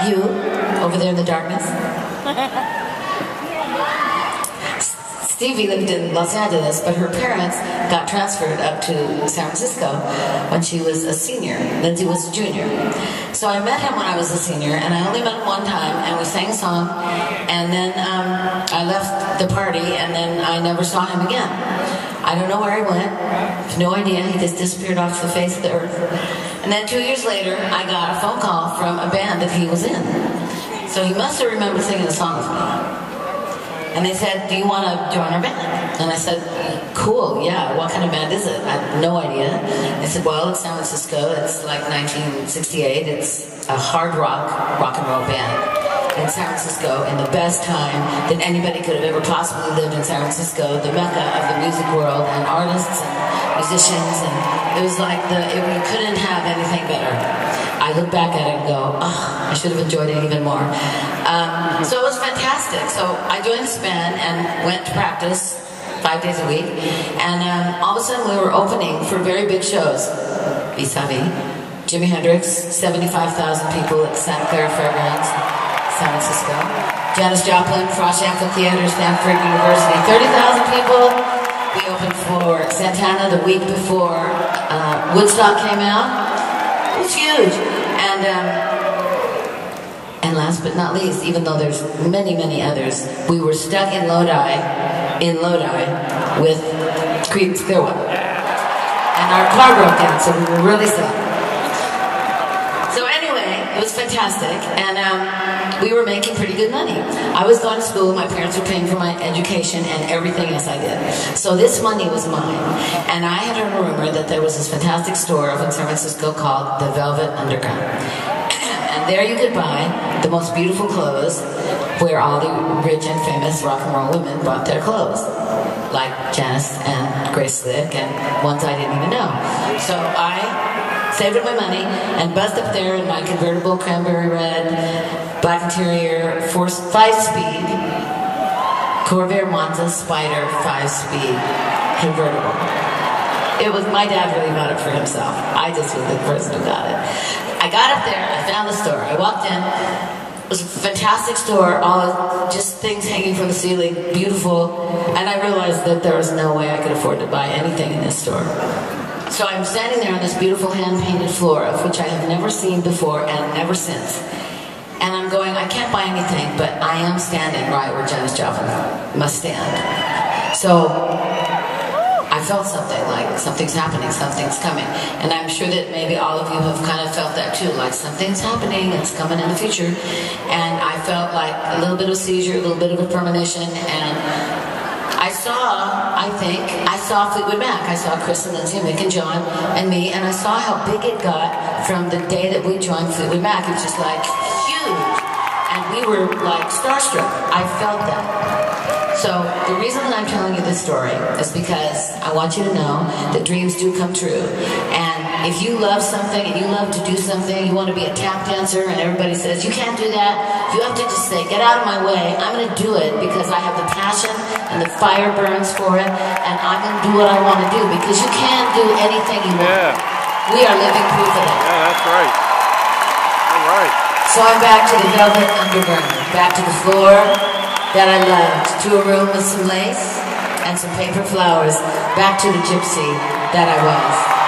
You, over there in the darkness. Stevie lived in Los Angeles, but her parents got transferred up to San Francisco when she was a senior. Lindsay was a junior. So I met him when I was a senior, and I only met him one time, and we sang a song, and then I left the party, and then I never saw him again. I don't know where he went. I have no idea. He just disappeared off the face of the earth. And then 2 years later, I got a phone call from a band that he was in. So he must have remembered singing a song with me. And they said, do you want to join our band? And I said, cool, yeah, what kind of band is it? I had no idea. They said, well, it's San Francisco, it's like 1968, it's a hard rock and roll band in San Francisco in the best time that anybody could have ever possibly lived in San Francisco, the mecca of the music world, and artists and musicians, and it was like, you couldn't have anything better. I look back at it and go, oh, I should have enjoyed it even more. So it was fantastic. So I joined this band and went to practice 5 days a week. And all of a sudden we were opening for very big shows. Vis-a-vis. Jimi Hendrix, 75,000 people at Santa Clara Fairgrounds, San Francisco. Janis Joplin, Frost Amphitheater, Stanford University, 30,000 people. We opened for Santana the week before Woodstock came out. It was huge. And last but not least, even though there's many, many others, we were stuck in Lodi with Creedence Clearwater. And our car broke down, so we were really stuck. So anyway, it was fantastic, and we were making pretty good money. I was going to school, my parents were paying for my education and everything else I did. So this money was mine. And I had heard a rumor that there was this fantastic store over in San Francisco called the Velvet Underground. And there you could buy the most beautiful clothes where all the rich and famous rock and roll women bought their clothes. Like Janis and Grace Slick and ones I didn't even know. So I saved up my money and buzzed up there in my convertible cranberry red, black interior, 5-speed Corvair Monza Spider 5-speed convertible. It was, my dad really got it for himself. I just was the person who got it. I got up there, I found the store, I walked in, it was a fantastic store, all just things hanging from the ceiling, beautiful, and I realized that there was no way I could afford to buy anything in this store. So I'm standing there on this beautiful hand-painted floor, of which I have never seen before and never since. And I'm going, I can't buy anything, but I am standing right where Janis Joplin must stand. So I felt something, like something's happening, something's coming. And I'm sure that maybe all of you have kind of felt that too, like something's happening, it's coming in the future. And I felt like a little bit of a seizure, a little bit of a premonition, and I saw FLEETWOOD Mac. I saw Chris and Lindsay and Mick and John and me, and I saw how big it got from the day that we joined FLEETWOOD Mac. It was just like huge. And we were like starstruck. I felt that. So the reason that I'm telling you this story is because I want you to know that dreams do come true. And if you love something and you love to do something, you want to be a tap dancer and everybody says, you can't do that, you have to just say, get out of my way, I'm going to do it because I have the passion and the fire burns for it, and I'm going to do what I want to do because you can do anything you want. We are living proof of it. Yeah, that's right. All right. So I'm back to the Velvet Underground, back to the floor that I loved, to a room with some lace and some paper flowers, back to the gypsy that I was.